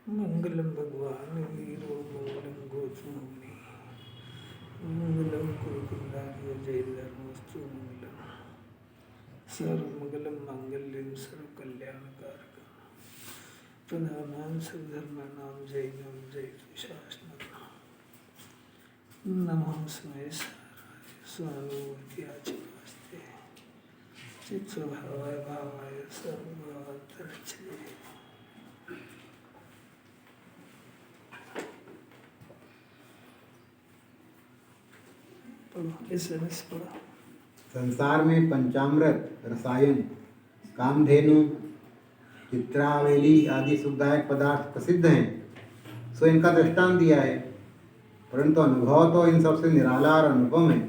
मंगलम भगवान वीरो मंगलम गोत्रोमुनि मंगलम कुरुकुंडार्य जय धर्मस्तु मंगलम सर्वमंगलम मांगल्यम सर्वकल्याणकारकम प्रधानां सर्वधर्माणां जैनम जयतु शासनम नमः स्मय स्वानुभूत्याचिवास्ते चित्स्वभावाय भावाय सर्वभावान्तरच्छे। संसार में पंचामृत, रसायन, कामधेनु, चित्रावेली आदि सुखदायक पदार्थ प्रसिद्ध हैं, सो इनका दृष्टांत दिया है। परंतु अनुभव तो इन सबसे निराला और अनुपम है,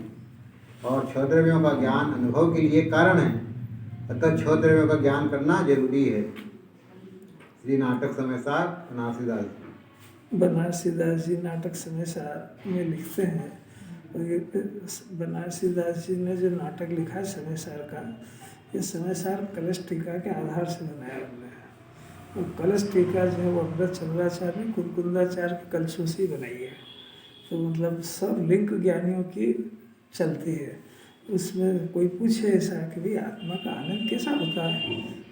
और छह द्रव्यों का ज्ञान अनुभव के लिए कारण है। अतः छह द्रव्यों का ज्ञान करना जरूरी है। श्री नाटक समयसार बनारसीदास जी। बनारसीदास जी नाटक समयसार में लिखते हैं। बनारसीदास जी ने जो नाटक लिखा है समयसार का, ये समयसार कलश टीका के आधार से बनाया हमने। और कलश टीका जो है वो अमृत चंद्राचार्य ने कुरकुंदाचार्य के कलशों से बनाई है। तो मतलब सब लिंक ज्ञानियों की चलती है। उसमें कोई पूछे ऐसा कि भाई आत्मा का आनंद कैसा होता है,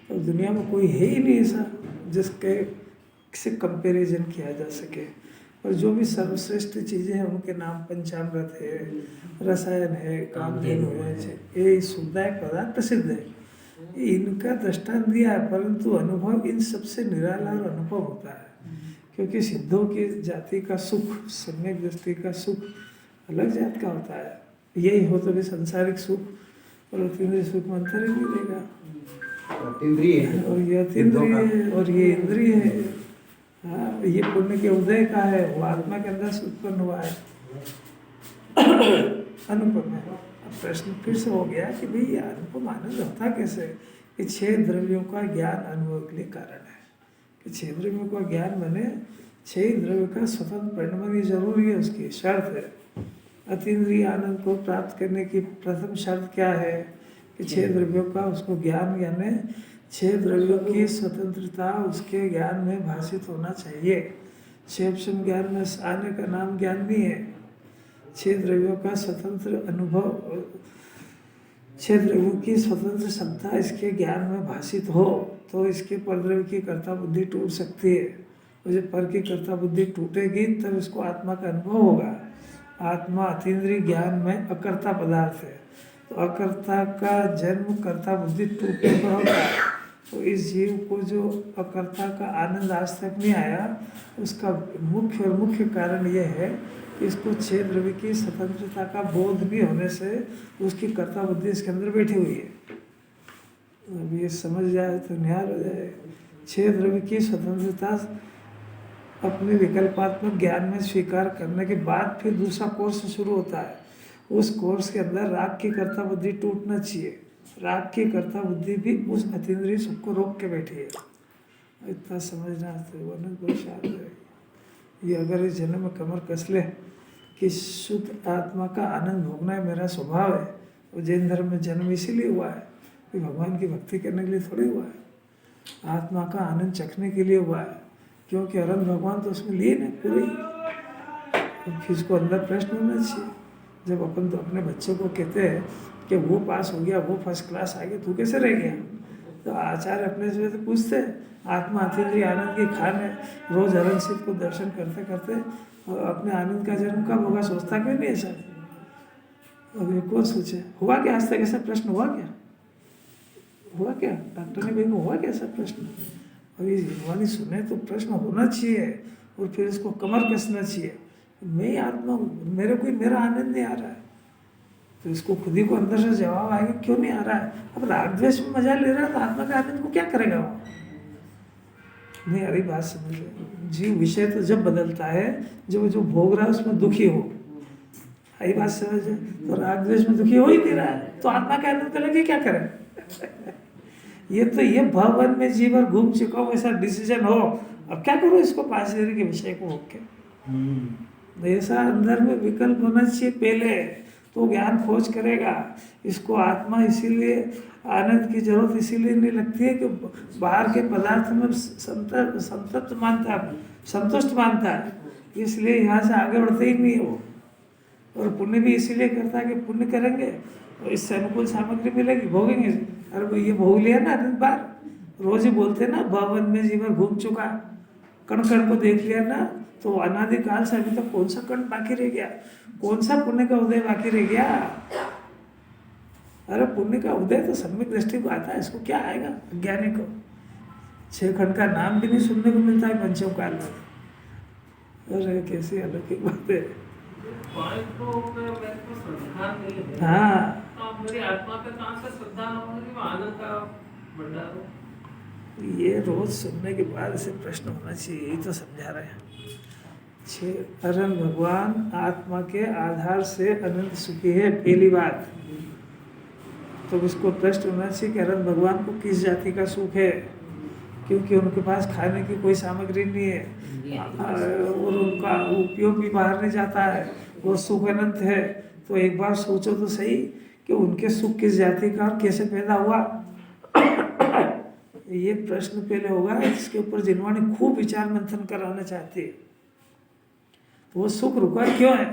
तो दुनिया में कोई है ही नहीं ऐसा जिसके से कंपैरिजन किया जा सके। और जो भी सर्वश्रेष्ठ चीज़ें हैं उनके नाम पंचामृत है, रसायन है, कामधेनु है, ये सुखदायक पदार्थ प्रसिद्ध है। इनका दृष्टांत दिया है, परंतु अनुभव इन सबसे निराला और अनुभव होता है। क्योंकि सिद्धों की जाति का सुख, सम्यक दृष्टि का सुख अलग जात का होता है। यही हो तो भी सांसारिक सुख और अतीन्द्रिय सुख में अंतर ही नहीं देगा। और ये अतीन्द्रिय है और ये इंद्रिय है। हाँ, ये पुण्य के उदय का है, वो आत्मा के अंदर से उत्पन्न हुआ है, अनुपम है। अब प्रश्न फिर से हो गया कि भाई ये अनुपम आनंद होता कैसे? कि छह द्रव्यों का ज्ञान अनुभव के लिए कारण है। कि छह द्रव्यों का ज्ञान माने छह द्रव्य का स्वतंत्र परिणमन जरूरी है, उसकी शर्त है। अतीन्द्रिय आनंद को प्राप्त करने की प्रथम शर्त क्या है? कि छह द्रव्यों का उसको ज्ञान, यानी छह द्रव्यों की स्वतंत्रता उसके ज्ञान में भाषित होना चाहिए। क्षेपशम ज्ञान में आने का नाम ज्ञान नहीं है। छह द्रव्यों का स्वतंत्र अनुभव, छह द्रव्यों की स्वतंत्र सत्ता इसके ज्ञान में भाषित हो तो इसके परद्रव्य की कर्ता बुद्धि टूट सकती है। और जब पर की कर्ता बुद्धि टूटेगी तब इसको आत्मा का अनुभव होगा। आत्मा अतीन्द्रिय ज्ञान में अकर्ता पदार्थ है, तो अकर्ता का जन्म कर्ता बुद्धि टूटने पर होता है। तो इस जीव को जो अकर्ता का आनंद आज तक नहीं आया, उसका मुख्य कारण यह है कि इसको छह द्रव्य की स्वतंत्रता का बोध भी होने से उसकी कर्ता बुद्धि इसके अंदर बैठी हुई है। अब ये समझ जाए तो निहाल हो जाए। छह द्रव्य की स्वतंत्रता अपने विकल्पात्मक ज्ञान में स्वीकार करने के बाद फिर दूसरा कोर्स शुरू होता है। उस कोर्स के अंदर राग की कर्ता बुद्धि टूटना चाहिए। राग की कर्ता बुद्धि भी उस अतीन्द्रिय सुख को रोक के बैठी है। इतना समझना तो अनंत बहुत है। ये अगर इस जन्म में कमर कस ले कि शुद्ध आत्मा का आनंद भोगना है मेरा स्वभाव है, वो जैन धर्म में जन्म इसीलिए हुआ है कि भगवान की भक्ति करने के लिए थोड़ी हुआ है। आत्मा का आनंद चखने के लिए हुआ है, क्योंकि अरंत भगवान तो उसमें लिए नहीं पूरे। फिर इसको अंदर प्रश्न होना चाहिए। जब अपन तो अपने बच्चों को कहते हैं कि वो पास हो गया, वो फर्स्ट क्लास आ गया, तू कैसे रह गया? तो आचार्य अपने से तो पूछते हैं, आत्मा अतीन्द्रिय आनंद की खान है। रोज हरण सिद्ध को दर्शन करते करते और अपने आनंद का जन्म कब होगा सोचता क्यों नहीं ऐसा? अब ये कौन सोचे? हुआ क्या आज तक ऐसा प्रश्न? हुआ क्या? हुआ क्या? डॉक्टर ने भाई हुआ क्या ऐसा प्रश्न? और ये भगवानी सुने तो प्रश्न होना चाहिए और फिर इसको कमर कसना चाहिए। मैं आत्मा हूँ, मेरे कोई मेरा आनंद नहीं आ रहा है, तो इसको खुद ही को अंदर से जवाब आएगा क्यों नहीं आ रहा है। अब राग द्वेष में मजा ले रहा है तो आत्मा का आनंद को क्या करेगा वो? नहीं, अरे बात समझो। जीव विषय तो जब बदलता है जब जो भोग रहा है उसमें दुखी हो, यही बात समझे। तो राग द्वेष में दुखी हो ही नहीं रहा है तो आत्मा का आनंद के लिए क्या करें? ये भवन में जीवन घूम चुका हूँ, ऐसा डिसीजन हो, अब क्या करो इसको पास के विषय को होके। ऐसा अंदर में विकल्प होना चाहिए पहले, तो ज्ञान खोज करेगा। इसको आत्मा इसीलिए आनंद की जरूरत इसीलिए नहीं लगती है कि बाहर के पदार्थ में संतुष्ट मानता है, संतुष्ट मानता है, इसलिए यहाँ से आगे बढ़ते ही नहीं है वो। और पुण्य भी इसीलिए करता है कि पुण्य करेंगे और इससे अनुकूल सामग्री मिलेगी, भोगेंगे। अरे वो ये भोग लिया ना अनंत बार, रोज ही बोलते ना, भवन में जीवन घूम चुका, कण कण को देख लिया ना, तो अनादिकाल से अभी तक कौन सा कण बाकी रह गया, कौन सा पुण्य का उदय बाकी रह गया। अरे पुण्य का उदय तो सम्यक दृष्टि को आता है, इसको क्या आएगा अज्ञानी को। 6 खंड का नाम भी नहीं सुनने को मिलता है पंचों काल में। अरे कैसी अलौकिक बात है। हाँ, मेरी आत्मा पे कहाँ से श्रद्धा न होगी, वो आनंद का भंडार हो। ये रोज सुनने के बाद इसे प्रश्न होना चाहिए, यही तो समझा रहे हैं। 6 अरन भगवान आत्मा के आधार से अनंत सुखी है, पहली बात। तो इसको प्रश्न होना चाहिए कि अरन भगवान को किस जाति का सुख है, क्योंकि उनके पास खाने की कोई सामग्री नहीं है और उनका उपयोग भी बाहर नहीं जाता है, वो सुख अनंत है। तो एक बार सोचो तो सही कि उनके सुख किस जाति का और कैसे पैदा हुआ। ये प्रश्न पहले होगा, इसके ऊपर जिनवाणी खूब विचार मंथन कराना चाहती है। तो वो सुख रुका क्यों है,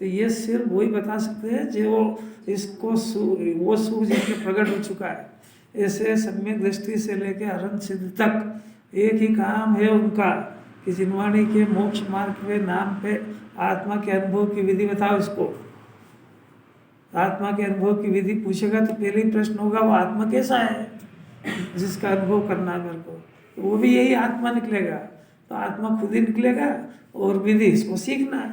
तो ये सिर्फ वही बता सकते हैं जो इसको वो सुख जिनके प्रकट हो चुका है। ऐसे सम्यक दृष्टि से लेकर अनंत सिद्ध तक एक ही काम है उनका कि जिनवाणी के मोक्ष मार्ग के नाम पे आत्मा के अनुभव की विधि बताओ इसको। आत्मा के अनुभव की विधि पूछेगा तो पहले ही प्रश्न होगा वो आत्मा कैसा है जिसका अनुभव करना है मेरे को, तो वो भी यही आत्मा निकलेगा। तो आत्मा खुद ही निकलेगा और विधि इसको सीखना है।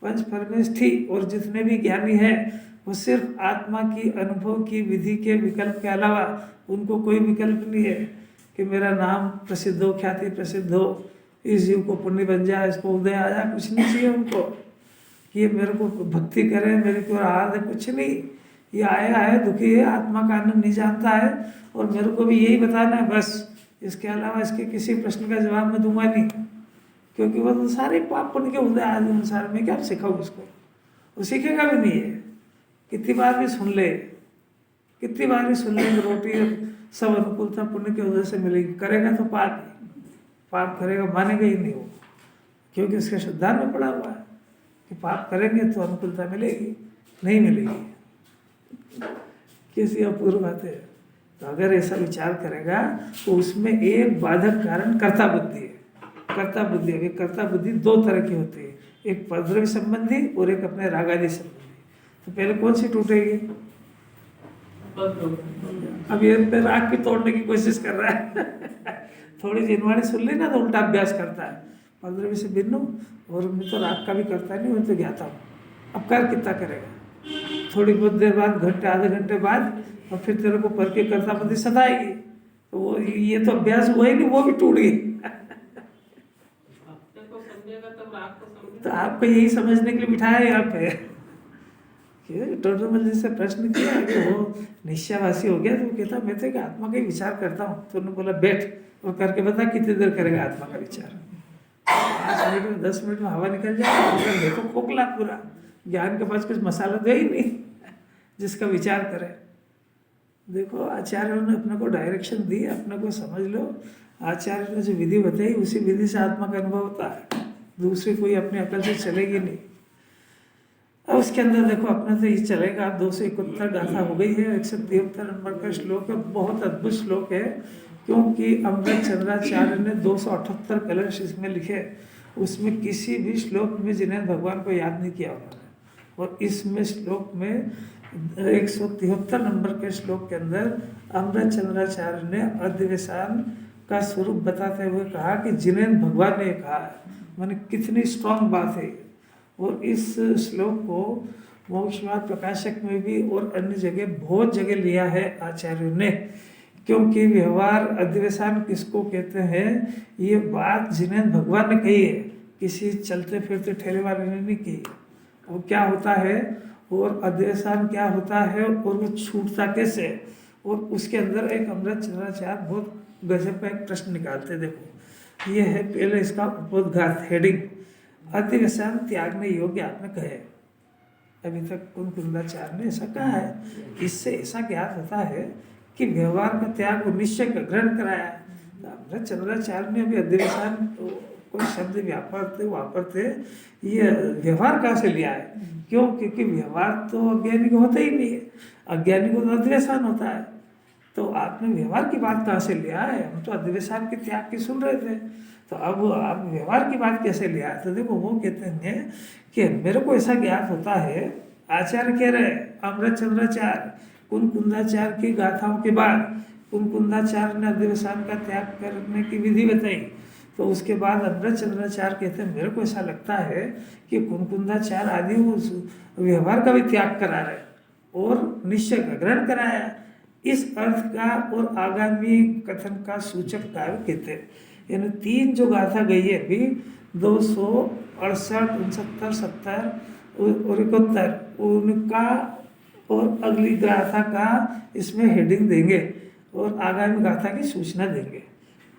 पंच परमेष्ठी और जितने भी ज्ञानी हैं वो सिर्फ आत्मा की अनुभव की विधि के विकल्प के अलावा उनको कोई विकल्प नहीं है कि मेरा नाम प्रसिद्ध हो, ख्याति प्रसिद्ध हो, इस जीव को पुण्य बन जाए, इसको उदय आ जाए, कुछ नहीं चाहिए उनको कि ये मेरे को भक्ति करे, मेरे को आहार है, कुछ नहीं। ये आया है, दुखी है, आत्मा का आनंद नहीं जानता है और मेरे को भी यही बताना है बस। इसके अलावा इसके किसी प्रश्न का जवाब मैं दूंगा नहीं, क्योंकि वो तो सारे पाप पुण्य के उदय आदि अनुसार में क्या सिखाऊँ उसको, वो सीखेगा भी नहीं है। कितनी बार भी सुन ले, कितनी बार भी सुन ले कि रोटी सब अनुकूलता पुण्य के उदय से मिलेगी, करेगा तो पाप करेगा, मानेगा ही नहीं वो, क्योंकि उसके श्रद्धा में पड़ा हुआ है कि पाप करेंगे तो अनुकूलता मिलेगी, नहीं मिलेगी। कैसी अपूर्व बात है। तो अगर ऐसा विचार करेगा तो उसमें एक बाधक कारण कर्ता बुद्धि है। कर्ता बुद्धि, अभी कर्ता बुद्धि 2 तरह की होती है, एक परद्रव्य संबंधी और एक अपने रागादि संबंधी। तो पहले कौन सी टूटेगी? अब ये पे राग की तोड़ने की कोशिश कर रहा है। थोड़ी जिनवाणी सुन ली ना तो उल्टा अभ्यास करता है, परद्रव्य से भिन्न और मैं तो राग का भी करता नहीं, मैं तो ज्ञाता हूँ। अब कर कितना करेगा, थोड़ी बहुत देर बाद, घंटे आधे घंटे बाद, और फिर तेरे को पर के कर्ता बुद्धि सताएगी, तो वो ये तो अभ्यास हुआ ही नहीं, वो भी टूट गई। तो आपको यही समझने के लिए बिठाया यहाँ पे। टोटल जी से प्रश्न किया कि वो निश्चयवासी हो गया, तो वो कहता मैं तो एक आत्मा का ही विचार करता हूँ। तो उन्होंने बोला बैठ और करके बता कितनी देर करेगा आत्मा का विचार। 5 मिनट में 10 मिनट में हवा निकल जाए, देखो खोखला पूरा, ज्ञान के पास कुछ मसाला दे ही नहीं जिसका विचार करे। देखो आचार्यों ने अपने को डायरेक्शन दी, अपने को समझ लो। आचार्य ने जो विधि बताई उसी विधि से आत्मा का अनुभव होता है, दूसरी कोई अपनी अकल से चलेगी नहीं। अब उसके अंदर देखो अपने से ही चलेगा। 271 गाथा हो गई है, 173 नंबर का श्लोक है, बहुत अद्भुत श्लोक है, क्योंकि अमृत चंद्राचार्य ने 278 कलश इसमें लिखे, उसमें किसी भी श्लोक में जिन्हें भगवान को याद नहीं किया उन्होंने। और इसमें श्लोक में 173 नंबर के श्लोक के अंदर अमृत चंद्राचार्य ने अधिवेशन का स्वरूप बताते हुए कहा कि जिन्हें भगवान ने कहा, माने कितनी स्ट्रांग बात है। और इस श्लोक को मोक्षमार्ग प्रकाशक में भी और अन्य जगह बहुत जगह लिया है आचार्यों ने, क्योंकि व्यवहार अधिवेशन किसको कहते हैं, ये बात जिन्हें भगवान ने कही है, किसी चलते फिरते ठेले वाले ने नहीं की। वो क्या होता है और अधिवेशन क्या होता है और वो छूटता कैसे, और उसके अंदर एक अमृत चंद्राचार्य बहुत गजब का एक प्रश्न निकालते। देखो ये है पहले इसका उपोद्घात हेडिंग, अधिवेशन त्यागने योग्य आपने कहे। अभी तक कुंकुंदाचार्य ने ऐसा कहा है। इससे ऐसा ज्ञात होता है कि व्यवहार का त्याग और निश्चय का ग्रहण कराया। तो अमृत चंद्राचार्य ने अभी अधिवेशन कोई शब्द वापरते ये व्यवहार कहाँ से लिया है? क्यों? क्योंकि व्यवहार तो अज्ञानी को होता ही नहीं है, अज्ञानी को तो अधिवेशन होता है। तो आपने व्यवहार की बात कहाँ से लिया है? हम तो अधिवेशन के त्याग की सुन रहे थे, तो अब आप व्यवहार की बात कैसे लिया? तो देखो वो कहते हैं कि मेरे को ऐसा ज्ञात होता है, आचार्य कह रहे अमृत चंद्राचार्य कुंकुंदाचार्य की गाथाओं के बाद कुंकुंदाचार्य ने अधिवेशन का त्याग करने की विधि बताई। तो उसके बाद अमृत चंद्राचार्य कहते हैं मेरे को ऐसा लगता है कि कुंकुंदाचार्य आदि उस व्यवहार का भी त्याग करा रहे और निश्चय का ग्रहण कराया। इस अर्थ का और आगामी कथन का सूचक कार्य कहते हैं। यानी 3 जो गाथा गई है अभी 268, 69, 70 और 71 उनका और अगली गाथा का इसमें हेडिंग देंगे और आगामी गाथा की सूचना देंगे।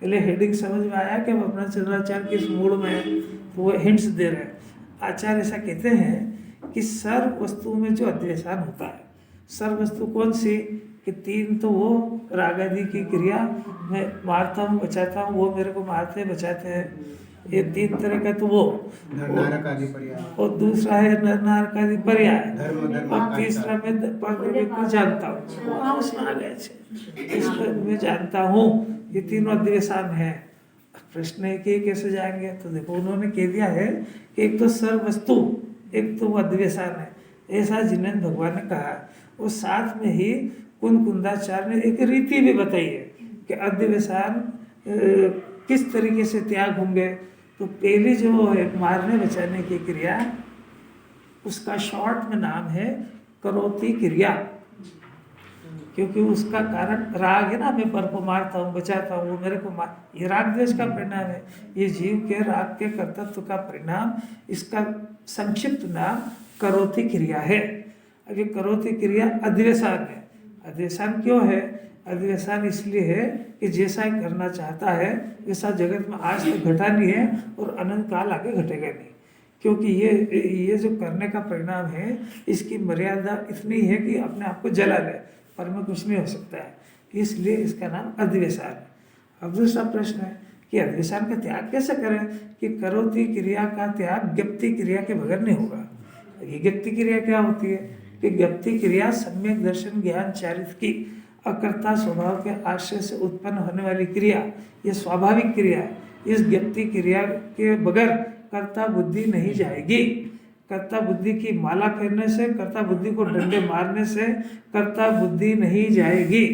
पहले हेडिंग समझ में आया कि हम अपना चंद्राचार्य किस मूड में है, तो वो हिंट्स दे रहे हैं। आचार्य ऐसा कहते हैं कि सर्व वस्तु में जो अध्यवसान होता है, सर्व वस्तु कौन सी? कि 3 तो वो राग आदि की क्रिया, मैं मारता हूँ बचाता हूँ, वो मेरे को मारते बचाते हैं, ये 3 तरह का तो वो नरनारक आदि पर्याय, और दूसरा है नरनारक आदि पर्याय, धर्म और तीसरा मैं परदेवी को जानता हूँ। हाँ उसमें आ गए इसको मैं जानता हूँ, ये तीनों अधिवेशन है। प्रश्न है कि कैसे जाएंगे? तो देखो उन्होंने कह दिया है कि एक तो सर्व वस्तु, एक तो वो अधिवेशन है, ऐसा जिनेन्द्र भगवान ने कहा। और साथ में ही कुंकुंदाचार्य ने एक रीति भी बताई है कि अधिवेशन किस तरीके से त्याग होंगे। तो पहली जो है मारने बचाने की क्रिया, उसका शॉर्ट में नाम है करोति क्रिया, क्योंकि उसका कारण राग है ना, मैं पर को मारता हूँ बचाता हूँ, वो मेरे को मार, ये राग द्वेष का परिणाम है, ये जीव के राग के कर्तृत्व का परिणाम। इसका संक्षिप्त नाम करोति क्रिया है। अब ये करोति क्रिया अधिवेशन है। अधिवेशन क्यों है? अधिवेशन इसलिए है कि जैसा करना चाहता है वैसा जगत में आज तक घटा नहीं है और अनंत काल आगे घटेगा नहीं, क्योंकि ये जो करने का परिणाम है इसकी मर्यादा इतनी है कि अपने आप को जला ले, पर में कुछ नहीं हो सकता है, इसलिए इसका नाम अधिवेशन है। अब दूसरा प्रश्न है कि अधिवेशन का त्याग कैसे करें? कि करोति क्रिया का त्याग ज्ञप्ति क्रिया के बगैर नहीं होगा। ये ज्ञप्ति क्रिया क्या होती है? कि ज्ञप्ति क्रिया सम्यक दर्शन ज्ञान चारित्र की अकर्ता स्वभाव के आश्रय से उत्पन्न होने वाली क्रिया, ये स्वाभाविक क्रिया है। इस ज्ञप्ति क्रिया के बगैर कर्ता बुद्धि नहीं जाएगी। कर्ता बुद्धि की माला फेरने से, कर्ता बुद्धि को डंडे मारने से कर्ता बुद्धि नहीं जाएगी।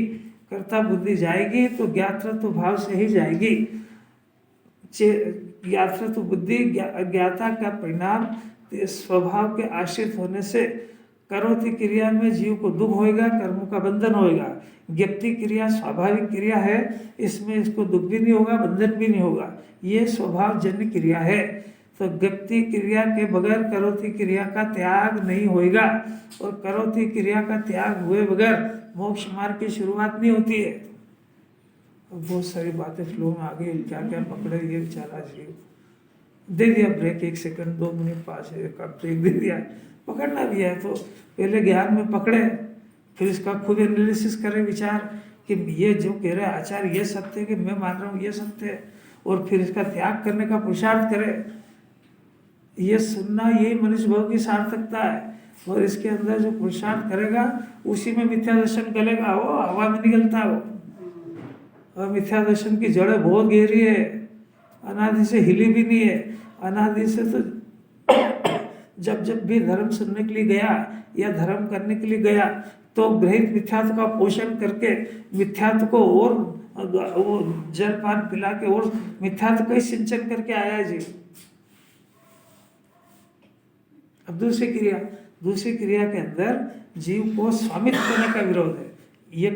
कर्ता बुद्धि जाएगी तो ज्ञातृत्व भाव से ही जाएगी। ज्ञातृत्व बुद्धि अज्ञाता का परिणाम स्वभाव के आश्रित होने से करोति क्रिया में जीव को दुख होएगा, कर्मों का बंधन होएगा। ज्ञप्ति क्रिया स्वाभाविक क्रिया है, इसमें इसको दुख भी नहीं होगा, बंधन भी नहीं होगा, ये स्वभाव जन्य क्रिया है। तो ज्ञप्ति क्रिया के बगैर करोति क्रिया का त्याग नहीं होएगा, और करोति क्रिया का त्याग हुए बगैर मोक्ष मार्ग की शुरुआत नहीं होती है। बहुत सारी बातें फ्लो में आ गई, क्या क्या पकड़े ये बेचारा जीव। दे दिया ब्रेक, 1 सेकंड 2 मिनट 5 का ब्रेक दे दिया। पकड़ना भी है तो पहले ज्ञान में पकड़े, फिर इसका खुद एनालिसिस करें, विचार कि ये जो कह रहे हैं आचार्य ये सत्य है कि मैं मान रहा हूँ ये सत्य है, और फिर इसका त्याग करने का पुरुषार्थ करें। ये सुनना यही मनुष्य भाव की सार्थकता है, और इसके अंदर जो पुरुषार्थ करेगा उसी में मिथ्या दर्शन करेगा, वो हवा में निकलता है वो। और मिथ्या दर्शन की जड़ें बहुत गहरी है, अनादि से हिली भी नहीं है। अनादि से तो जब भी धर्म सुनने के लिए गया या धर्म करने के लिए गया तो ग्रहित मिथ्यात्व का पोषण करके मिथ्यात्व को और वो जलपान पिला के और मिथ्यात्व का ही सिंचन करके आया जी। अब दूसरी क्रिया के अंदर जीव को स्वामित्व करने का विरोध है। ये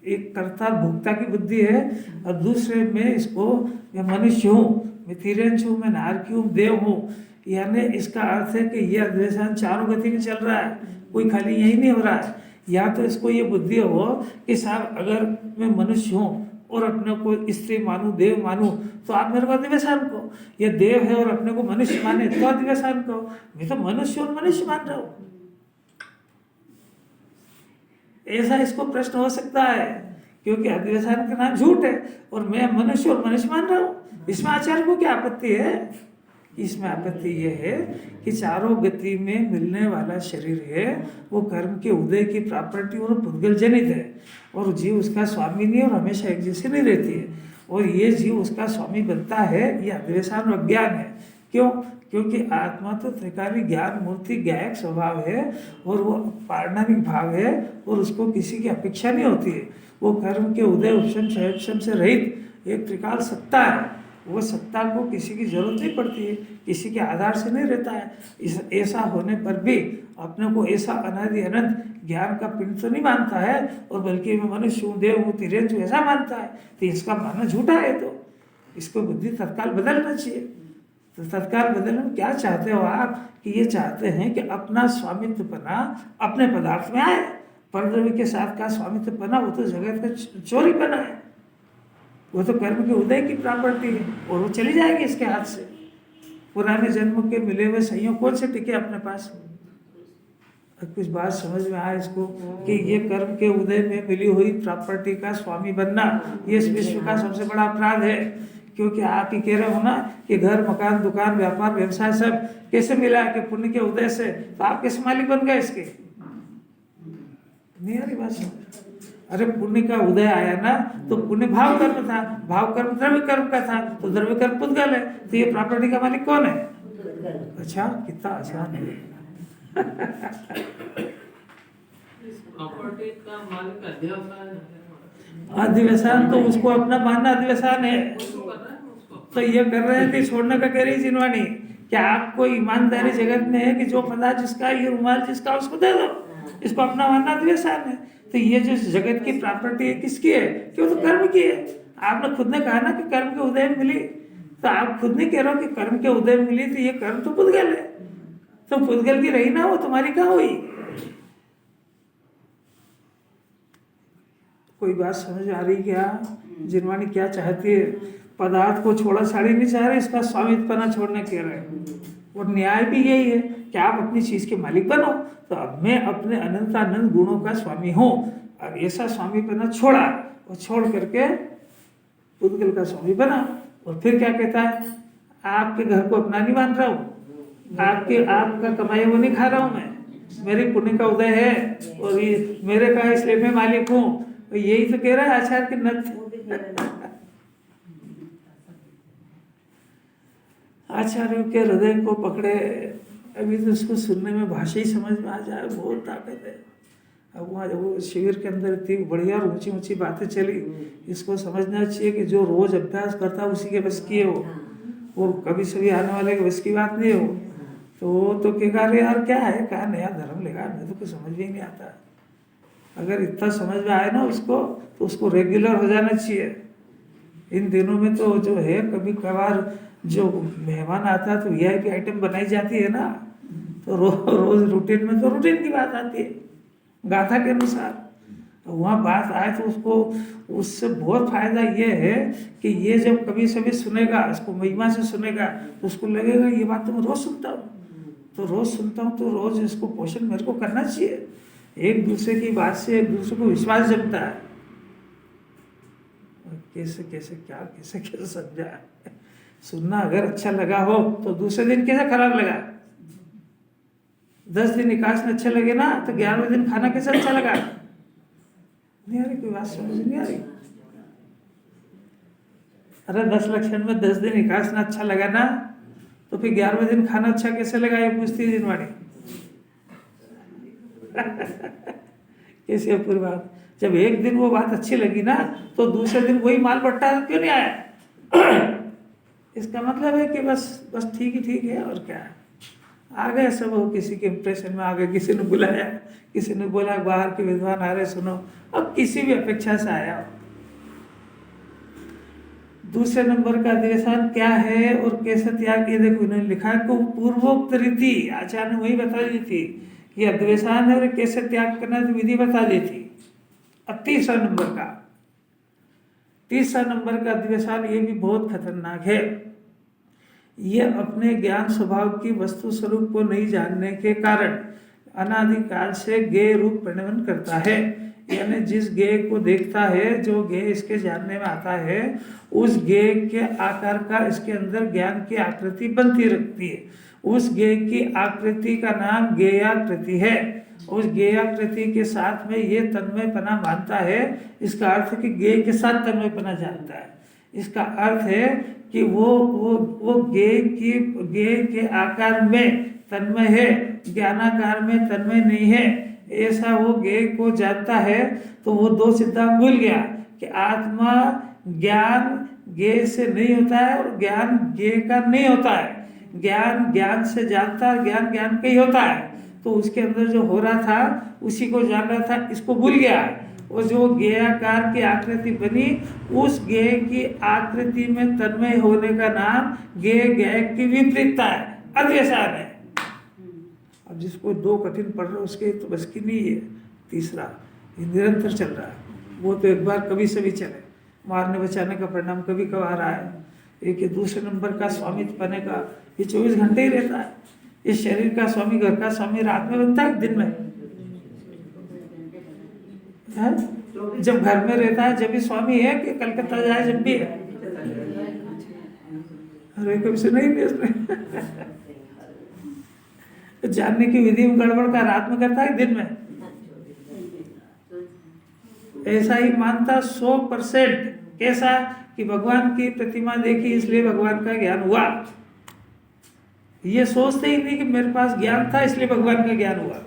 एक कर्ता भोक्ता की बुद्धि है, और दूसरे में इसको मैं मनुष्य हूँ, मैं तिरंज हूँ, मैं नारकी हूँ, देव हूँ। यानी इसका अर्थ है कि यह अधिवेशन चारों गति में चल रहा है, कोई खाली यही नहीं हो रहा है। या तो इसको ये बुद्धि हो कि साहब अगर मैं मनुष्य हूँ और अपने को स्त्री मानूं, देव मानूं, तो आप मेरे को अधिवेशन को, ये देव है और अपने को मनुष्य माने तो अधिवेशन को। मैं तो मनुष्य और मनुष्य मान रहा हूँ, ऐसा इसको प्रश्न हो सकता है, क्योंकि अधिवेशन का नाम झूठ है और मैं मनुष्य और मनुष्य मान रहा हूँ। इसमें आचार्य को क्या आपत्ति है? इसमें आपत्ति यह है कि चारों गति में मिलने वाला शरीर है वो कर्म के उदय की प्रॉपर्टी और पुद्गल जनित है, और जीव उसका स्वामी नहीं और हमेशा एक जैसे नहीं रहती है, और ये जीव उसका स्वामी बनता है, ये अधिवेशन और अज्ञान है। क्यों? क्योंकि आत्मा तो त्रिकाली ज्ञान मूर्ति ज्ञायक स्वभाव है और वो पारणामिक भाव है और उसको किसी की अपेक्षा नहीं होती है। वो कर्म के उदय उपशम क्षयक्षम से रहित एक त्रिकाल सत्ता है। वो सत्ता को किसी की जरूरत नहीं पड़ती है, किसी के आधार से नहीं रहता है। ऐसा होने पर भी अपने को ऐसा अनादि अनंत ज्ञान का पिंड तो नहीं मानता है, और बल्कि मैं मनुष्य हूँ, देव हूँ, तिरंज हूँ ऐसा मानता है। तो इसका मानना झूठा है, तो इसको बुद्धि तत्काल बदलना चाहिए। तो तत्काल बदलने में क्या चाहते हो आप? कि ये चाहते हैं कि अपना स्वामित्वपना अपने पदार्थ में आए। परद्रव्य के साथ का स्वामित्वपना वो तो जगत का चोरीपना है, वो तो कर्म के उदय की प्रॉपर्टी है और वो चली जाएगी इसके हाथ से। पुराने जन्म के मिले हुए संयोग कौन से टिके अपने पास? कुछ बात समझ में आए इसको कि ये कर्म के उदय में मिली हुई प्रॉपर्टी का स्वामी बनना ये इस विश्व का सबसे बड़ा अपराध है। क्योंकि आप ही कह रहे हो ना कि घर मकान दुकान व्यापार व्यवसाय सब कैसे मिला कि पुण्य के उदय से, तो आप कैसे मालिक बन गए इसके? नहीं आ रही बात समझ? अरे पुण्य का उदय आया ना, तो पुण्य भाव कर्म था, भाव कर्म द्रव्य कर्म का था, तो द्रव्य कर्म पुद्गल है, तो ये प्रॉपर्टी का मालिक कौन है? अच्छा, कितना आसान है। प्रॉपर्टी का मालिक अधिवेशन है। अधिवेशन तो उसको अपना मानना अधिवेशन है, उसको कर रहा है उसको। तो ये कर रहे हैं कि छोड़ने का कह रही जिनवानी। क्या आपको ईमानदारी जगत में है कि जो पदार्थ जिसका, ये रुमाल जिसका, उसको दे दो, इसको अपना मानना अधिवेशन है। तो ये जो जगत की प्रॉपर्टी है किसकी है? कि वो तो कर्म की है। आपने खुद ने कहा ना कि कर्म के उदय में मिली, तो आप खुद नहीं कह रहे हो कि कर्म के उदय में मिली, तो ये कर्म तो पुद्गल है, तो पुद्गल की रही ना, वो तुम्हारी कहाँ हुई? कोई बात समझ आ रही क्या? जिनवानी क्या चाहती है? पदार्थ को छोड़ा साड़ी नहीं चाह रहे, इसका स्वामित्वपना छोड़ने कह रहे हैं। और न्याय भी यही है कि आप अपनी चीज के मालिक बनो। तो अब मैं अपने अनंतानंद गुणों का स्वामी हूँ, अब ऐसा स्वामीपना छोड़ा और छोड़ करके पुद्गल का स्वामी बना। और फिर क्या कहता है? आपके घर को अपना नहीं मान रहा हूँ, आपका कमाया वो नहीं खा रहा हूँ मैं, मेरी पुण्य का उदय है और ये मेरे का, इसलिए मैं मालिक हूँ। यही तो कह रहा है आचार्य के नथ। आचार्यों के हृदय को पकड़े, अभी तो उसको सुनने में भाषा ही समझ में आ जाए, बहुत ताकत है। अब वहाँ वो शिविर के अंदर इतनी बढ़िया और ऊंची ऊंची बातें चली, इसको समझना चाहिए कि जो रोज अभ्यास करता है उसी के बस की है वो कभी सभी आने वाले के बस की बात नहीं है वो। तो वो तो कहेगा अरे यार क्या है, क्या नया धर्म लेगा, मैं तो कुछ समझ में ही नहीं आता। अगर इतना समझ में आए ना उसको, तो उसको रेगुलर हो जाना चाहिए। इन दिनों में तो जो है कभी कभार जो मेहमान आता है तो वीआईपी आइटम बनाई जाती है ना, तो रोज रूटीन में तो रूटीन की बात आती है गाथा के अनुसार। तो वहाँ बात आए तो उसको उससे बहुत फायदा ये है कि ये जब कभी सभी सुनेगा, इसको महिमा से सुनेगा, तो उसको लगेगा ये बात तो मैं रोज सुनता हूँ, तो रोज सुनता हूँ तो रोज इसको पोषण मेरे को करना चाहिए। एक दूसरे की बात से एक दूसरे को विश्वास जमता है। कैसे कैसे क्या कैसे कैसे समझा, सुनना अगर अच्छा लगा हो तो दूसरे दिन कैसे खराब लगा? 10 दिन निकास में अच्छे लगे ना, तो 11वें दिन खाना कैसे अच्छा लगा? नहीं आ रही कोई बात समझ नहीं आ रही? अरे 10 लक्षण में 10 दिन निकास ना अच्छा लगा ना, तो फिर 11वें दिन खाना अच्छा कैसे लगा? ये पूछती है जिनवाणी। कैसे पूरी बात, जब एक दिन वो बात अच्छी लगी ना, तो दूसरे दिन वही माल बट्टा क्यों नहीं आया? इसका मतलब है कि बस ठीक है और क्या है, आ गए सब, वो किसी के इम्प्रेशन में आ गए, किसी ने बुलाया, किसी ने बोला बाहर के विद्वान आ रहे सुनो, अब किसी भी अपेक्षा से आया हो। दूसरे नंबर का अधिवेशन क्या है और कैसे त्याग, ये देखो इन्होंने लिखा है को पूर्वोक्त रीति आचार्य ने वही बता दी थी कि अधिवेशन है और कैसे त्याग करना तो विधि बता दी थी। अब तीसरा नंबर का अधिवेशन ये भी बहुत खतरनाक है। ये अपने ज्ञान स्वभाव की वस्तु स्वरूप को नहीं जानने के कारण अनादिकाल से ज्ञेय रूप परिणमन करता है। यानी जिस गेय को देखता है, जो गेय इसके जानने में आता है, उस गेय के आकार का इसके अंदर ज्ञान की आकृति बनती रखती है। उस गेय की आकृति का नाम गेयाकृति है। उस गेयाकृति के साथ में ये तन्मयपना मानता है। इसका अर्थ है कि गेय के साथ तन्मयपना जानता है। इसका अर्थ है कि वो गेय के आकार में तन्मय है, ज्ञानाकार में तन्मय नहीं है, ऐसा वो गेय को जानता है। तो वो दो सिद्धांत भूल गया कि आत्मा ज्ञान गेय से नहीं होता है और ज्ञान गेय का नहीं होता है। ज्ञान ज्ञान से जानता है, ज्ञान ज्ञान का ही होता है। तो उसके अंदर जो हो रहा था उसी को जान रहा था, इसको भूल गया। और जो गेयाकार की आकृति बनी, उस गेय की आकृति में तन्मय होने का नाम गेय गेय की विपरीतता है, अद्वैसान है। अब जिसको दो कठिन पढ़ रहे उसके तो बस की नहीं है। तीसरा ये निरंतर चल रहा है, वो तो एक बार कभी से भी चले। मारने बचाने का परिणाम कभी कब आ रहा है। एक ये दूसरे नंबर का स्वामित्व बने का, ये 24 घंटे ही रहता है। इस शरीर का स्वामी, घर का स्वामी रात में बनता है, दिन में है? जब घर में रहता है जब भी स्वामी है, कि कलकत्ता जाए जब भी है। अरे कभी से नहीं जानने की विधि में गड़बड़ का रात में करता है, दिन में। ऐसा ही मानता 100%। कैसा कि भगवान की प्रतिमा देखी इसलिए भगवान का ज्ञान हुआ। ये सोचते ही नहीं कि मेरे पास ज्ञान था इसलिए भगवान का ज्ञान हुआ।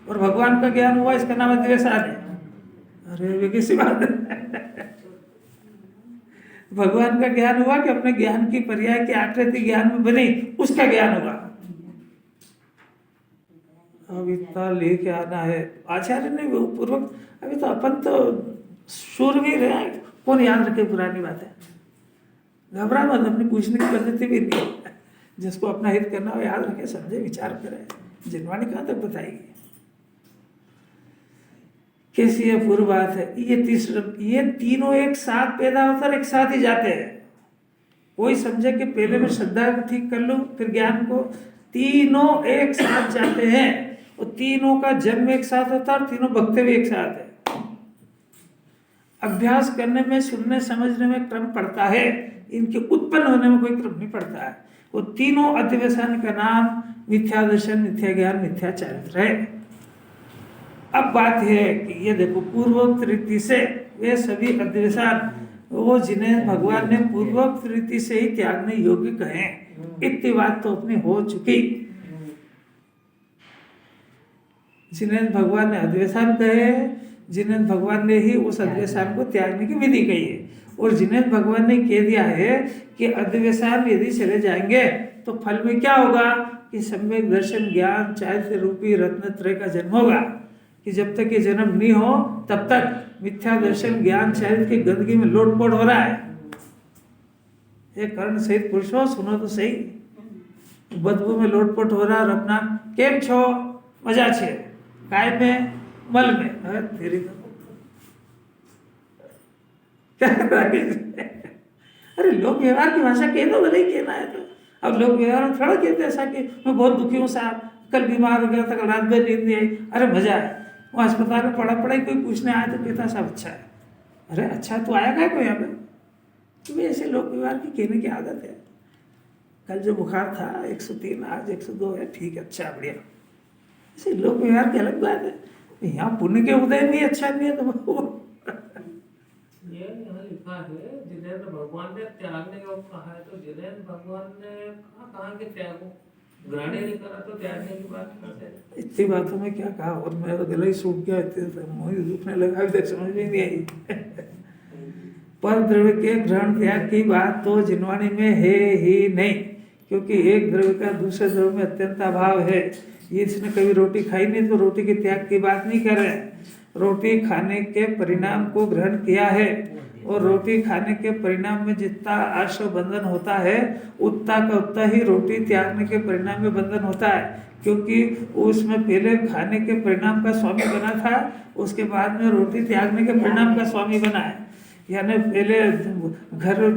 और भगवान का ज्ञान हुआ इसका नाम अद्वैसान है। अरे वे किसी बात है। भगवान का ज्ञान हुआ कि अपने ज्ञान की पर्याय की आकृति ज्ञान में बनी, उसका ज्ञान हुआ। अब इतना लेके आना है आचार्य ने पूर्वक। अभी तो अपन तो शूरवीर है, कौन याद रखे पुरानी बातें। घबरा मत, अपनी पूछने की पद्धति भी नहीं है। जिसको अपना हित करना हो याद रखे, समझे, विचार करे। जिनवाणी कहाँ तक बताएगी। कैसी है पूर्व बात है। ये तीनों एक साथ पैदा होकर एक साथ ही जाते हैं। कोई समझे कि पहले मैं श्रद्धा को ठीक कर लूं फिर ज्ञान को, तीनों एक साथ जाते हैं। और तीनों का जन्म एक साथ होता है और तीनों भक्ति भी एक साथ है। अभ्यास करने में, सुनने समझने में क्रम पड़ता है, इनके उत्पन्न होने में कोई क्रम नहीं पड़ता है। वो तीनों अध्यवसान का नाम मिथ्या दर्शन, मिथ्या ज्ञान, मिथ्या चरित्र है। अब बात है कि ये देखो पूर्वोक्त रीति से वे सभी अध्यवसान, वो जिन्हें भगवान ने पूर्वोक्त रीति से ही त्यागने योग्य कहे, इतनी बात तो अपनी हो चुकी। जिन्हें भगवान ने अद्वैसान कहे, जिन्हें भगवान ने ही उस अद्वैसान को त्यागने की विधि कही है। और जिन्हें भगवान ने कह दिया है कि अद्वैसान यदि चले जाएंगे तो फल में क्या होगा कि सम्यक दर्शन ज्ञान चारित्र रूपी रत्नत्रय का जन्म होगा। कि जब तक ये जन्म नहीं हो तब तक मिथ्या दर्शन ज्ञान चारित्र की गंदगी में लोटपोट हो रहा है। ये कर्ण सहित पुरुषों सुनो तो सही, बदबू में लोटपोट हो रहा। और अपना केम छो मजा छे, काय में मल में। तेरी अरे लोक व्यवहार की भाषा कह दो, भले ही कहना है तो। अब लोक व्यवहार में थोड़ा कहते ऐसा कि मैं बहुत दुखी हूँ साहब, कल बीमार हो गया था, कल रात भर नींद नहीं आई। अरे मजा है, वो अस्पताल में पढ़ाई कोई पूछने आया तो कहता सब अच्छा है। अरे अच्छा तो आया क्या कोई यहाँ पे। तो ऐसे लोक व्यवहार की कहने की आदत है। कल जो बुखार था 103, आज 102 है, ठीक है, अच्छा बढ़िया। ऐसे लोक व्यवहार की अलग बात है। यहाँ पुण्य के उदय नहीं अच्छा नहीं है तो ये यहाँ लिखा है जिन्हें भगवान ने त्यागने को कहा है, तो जिन्हें भगवान ने कहा कि त्यागो, ग्रहण नहीं करा तो त्यागने की बात करते। इतनी बातों में क्या कहा, और मेरा तो गला ही सूख गया, इतने मुझे दुखने लगा, अभी तक समझ में नहीं आई। पर द्रव्य के ग्रहण त्याग की बात तो जिनवाणी में है ही नहीं, क्योंकि एक द्रव्य का दूसरे द्रव्य में अत्यंत अभाव है। ये इसने कभी रोटी खाई नहीं तो रोटी के त्याग की बात नहीं कर रहे। रोटी खाने के परिणाम को ग्रहण किया है, और रोटी खाने के परिणाम में जितना आश्रय बंधन होता है उतना का उतना ही रोटी त्यागने के परिणाम में बंधन होता है। क्योंकि उसमें पहले खाने के परिणाम का स्वामी बना था, उसके बाद में रोटी त्यागने के परिणाम का स्वामी बना है। यानी पहले घर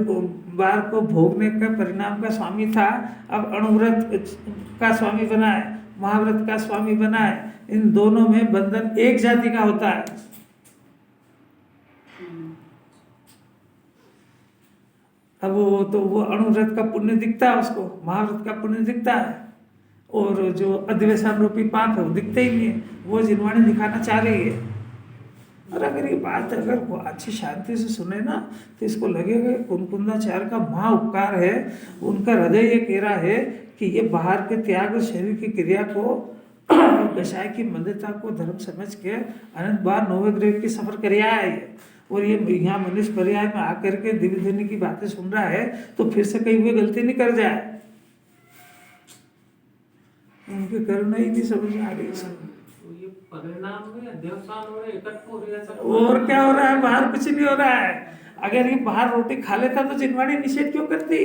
बार को भोगने का परिणाम का स्वामी था, अब अणुव्रत का स्वामी बना है। महाव्रत का स्वामी बना है, इन दोनों में बंधन एक जाति का होता है। अब वो अणुव्रत का पुण्य दिखता है उसको, महाव्रत का पुण्य दिखता है, और जो अधिवेशन रूपी पाप है वो दिखते ही नहीं है। वो जिनवाणी दिखाना चाह रही है। और अगर ये बात अगर वो अच्छी शांति से सुने ना तो इसको लगेगा कुंकुंदाचार्य का महा उपकार है। उनका हृदय ये कह रहा है कि ये बाहर के त्याग और शरीर की क्रिया को कषाय की मंदता को धर्म समझ के अनंत बार नौवे ग्रह की सफर कर आया है। और ये यहाँ मनुष्य पर्याय में आकर के दिव्य धनी की बातें सुन रहा है तो फिर से कहीं हुए गलती नहीं कर जाए। उनकी करुणा ही नहीं समझ में आ रही है। ये परिणाम में देवतान और इकट्ठा हो रहा है। और क्या हो रहा है? बाहर कुछ नहीं हो रहा है। अगर ये बाहर रोटी खा लेता तो जिनवाणी निषेध क्यों करती?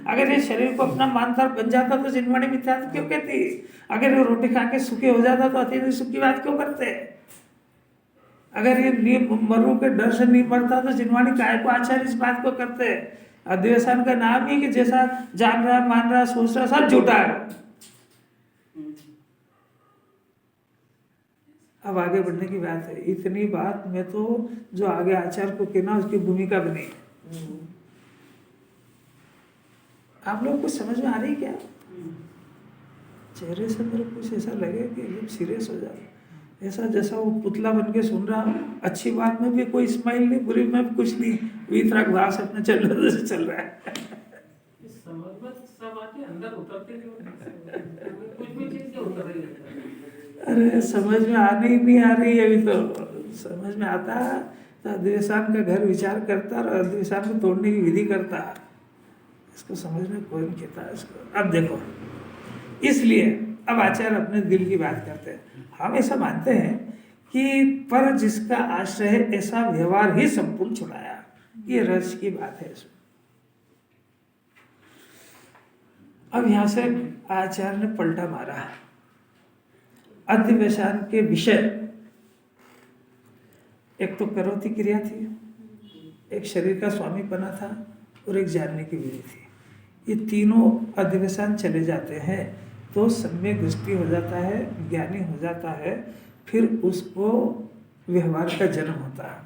अगर ये शरीर को अपना मानता बन जाता तो जिनवाणी मिथ्या क्यों कहती? अगर ये रोटी खा के सुखी हो जाता तो अत्यंत सुख की बात क्यों करते? अगर ये मरु के डर से नहीं मरता तो जिनवाणी काय को आचार्य इस बात को करते? अधिवेशन का नाम ही कि जैसा जान रहा मान रहा सोच रहा सब झूठा है। अब आगे बढ़ने की बात है। इतनी बात में तो जो आगे आचार्य को कहना उसकी भूमिका बनी। आप लोग कुछ समझ में आ रही क्या? चेहरे से मेरे कुछ ऐसा लगे कि एकदम सीरियस हो जाए, ऐसा जैसा वो पुतला बन के सुन रहा हूँ। अच्छी बात में भी कोई स्माइल नहीं, बुरी में भी कुछ नहीं, वितराग भाव से अपने चल रहा जैसे चल रहा है। समझ में सब आके अंदर उतरते नहीं, कुछ भी चीज से उतर रही है। अरे समझ में आने ही नहीं आ रही है। अभी तो समझ में आता तो अधिवेशन का घर विचार करता और अधिवेशन को तोड़ने की विधि करता। इसको समझ में कोई नहीं कहता इसको। अब देखो, इसलिए अब आचार्य अपने दिल की बात करते हैं। हम ऐसा मानते हैं कि पर जिसका आश्रय है ऐसा व्यवहार ही संपूर्ण छुड़ाया। ये रस की बात है इसमें। अब यहाँ से आचार्य ने पलटा मारा। अधिवेशन के विषय एक तो करोति क्रिया थी, एक शरीर का स्वामीपना था और एक जानने की विधि थी। ये तीनों अधिवेशन चले जाते हैं तो सम्यक दृष्टि हो जाता है, ज्ञानी हो जाता है, फिर उसको व्यवहार का जन्म होता है।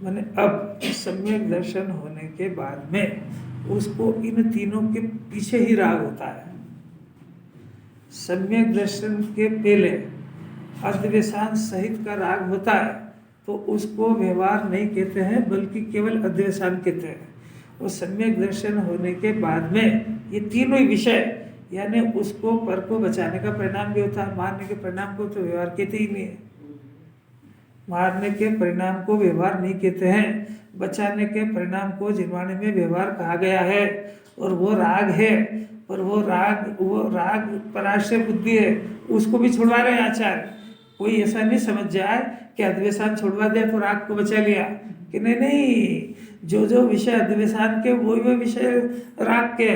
माने अब सम्यक दर्शन होने के बाद में उसको इन तीनों के पीछे ही राग होता है। सम्यक दर्शन के पहले अधिवेशन सहित का राग होता है तो उसको व्यवहार नहीं कहते हैं बल्कि केवल अधिवेशन कहते हैं। और सम्यक दर्शन होने के बाद में ये तीनों ही विषय यानी उसको पर को बचाने का परिणाम भी होता है। मारने के परिणाम को तो व्यवहार कहते ही नहीं है। मारने के परिणाम को व्यवहार नहीं कहते हैं, बचाने के परिणाम को जिनवाणी में व्यवहार कहा गया है। और वो राग है, और वो राग पराश्रय बुद्धि है, उसको भी छुड़वा रहे हैं आचार्य। कोई ऐसा नहीं समझ जाए कि अधिवेशन छुड़वा दे तो राग को बचा लिया, कि नहीं, जो विषय अधिवेशन के वो विषय राग के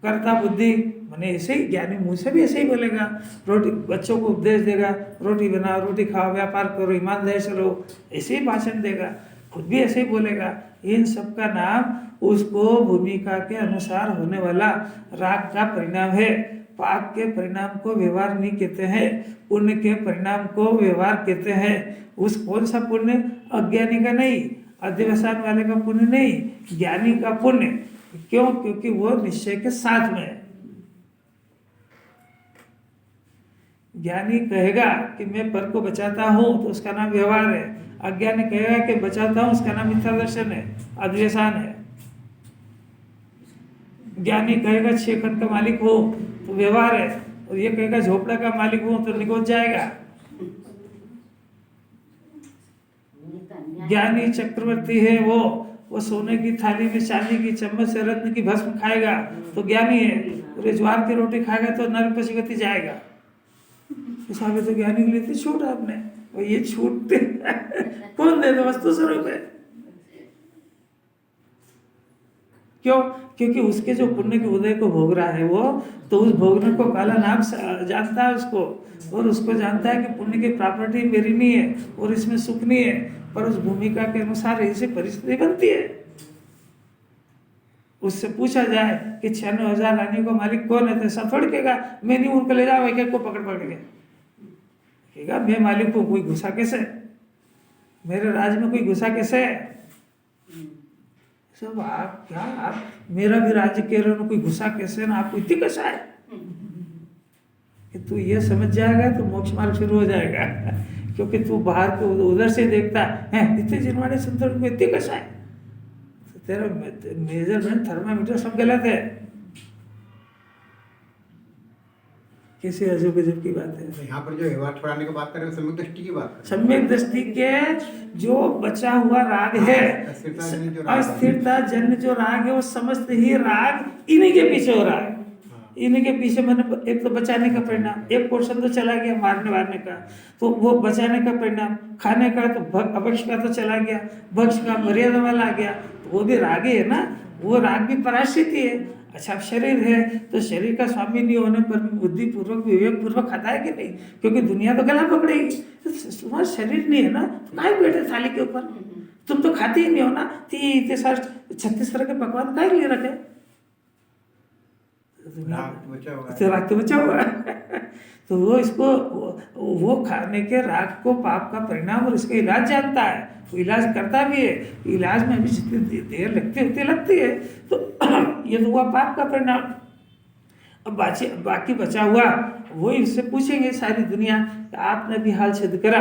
कर्ता बुद्धि। मैंने ऐसे ही ज्ञानी मुँह से भी ऐसे ही बोलेगा। रोटी बच्चों को उपदेश देगा, रोटी बनाओ, रोटी खाओ, व्यापार करो, ईमानदारी से लो, ऐसे ही भाषण देगा। खुद भी ऐसे ही बोलेगा। इन सब का नाम उसको भूमिका के अनुसार होने वाला राग का परिणाम है। पाप के परिणाम को व्यवहार नहीं कहते हैं, पुण्य के परिणाम को व्यवहार कहते हैं। उस कौन सा पुण्य? अज्ञानी का नहीं, अधिवेशन वाले का पुण्य नहीं, ज्ञानी का पुण्य। क्यों? क्योंकि वो निश्चय के साथ में है। ज्ञानी कहेगा कि मैं पर को बचाता हूँ तो उसका नाम व्यवहार है। अज्ञानी कहेगा कि बचाता हूँ, उसका नाम मिथ्या दर्शन है, अधिवेशन है। ज्ञानी कहेगा 6 खंड का मालिक हो तो व्यवहार है, और ये कहेगा झोपड़ा का मालिक हो तो निगोच जाएगा। ज्ञानी चक्रवर्ती है, वो सोने की थाली में चांदी की चम्मच से रत्न की भस्म खाएगा तो ज्ञानी है, और ज्वार की रोटी खाएगा तो नरक पशुगति जाएगा। इस आगे तो ज्ञानी के लिए छूट आपने, और ये छूट कौन दे दो? वस्तु स्वरूप है। क्यों? क्योंकि उसके जो पुण्य के उदय को भोग रहा है वो, तो उस भोगने को काला नाम जानता है उसको, और उसको जानता है कि पुण्य की प्रॉपर्टी मेरी नहीं है और इसमें सुख नहीं है, पर उस भूमिका के अनुसार ऐसी परिस्थिति बनती है। उससे पूछा जाए कि 96,000 रानियों का मालिक कौन है, तो सब थोड़ी कहेगा मैं नहीं, उनको ले जाओ एक एक को पकड़ पकड़ के। कहेगा मैं मालिक हूँ, कोई घुसा कैसे, मेरे राज्य में कोई घुसा कैसे। सब आप क्या, आप मेरा भी राज्य कह रहे हो, कोई घुसा कैसे ना, आपको इतनी कैसा है कि तू ये समझ जाएगा तो मोक्ष मार्ग शुरू हो जाएगा। क्योंकि तू बाहर को उधर से देखता है इतने जिनवाड़े सुंदर, उनको इतने कैसा है, तो तेरा मेजरमेंट थर्मामीटर सब गलत है। कैसे अजब गजब की बात है। यहाँ पर जो व्यवहार छुड़ाने की बात कर रहे हैं सम्यक दृष्टि की बात कर रहे हैं। सम्यक दृष्टि के जो बचा हुआ राग है, अस्थिरता जन्य जो राग है, वो समस्त ही राग इन्हीं के पीछे हो रहा है। इन्हीं के पीछे मैंने एक तो बचाने का परिणाम, एक पोर्शन तो चला गया मारने वारने का, तो वो बचाने का परिणाम, खाने का तो अभक्ष का तो चला गया, भक्ष का मर्यादा वाला आ गया, तो वो भी राग ही है ना, वो राग भी पराश्रित ही है। अच्छा शरीर है तो शरीर का स्वामी नहीं होने पर बुद्धि पूर्वक विवेक पूर्वक खाता है कि नहीं, क्योंकि दुनिया तो गला पकड़ेगी। तो तुम्हारा शरीर नहीं है ना, काहे बैठे थाली के ऊपर, तुम तो खाते ही नहीं हो ना, 36 तरह के पकवान काहे लिए रखे, राग तो बचा हुआ है। तो वो इसको वो खाने के राग को पाप का परिणाम और इसका इलाज जानता है, वो इलाज करता भी है। इलाज में भी जितनी देर लगती है, तो ये तो हुआ पाप का परिणाम। अब बाकी बचा हुआ वही इससे पूछेंगे सारी दुनिया, आपने भी हाल सिद्ध करा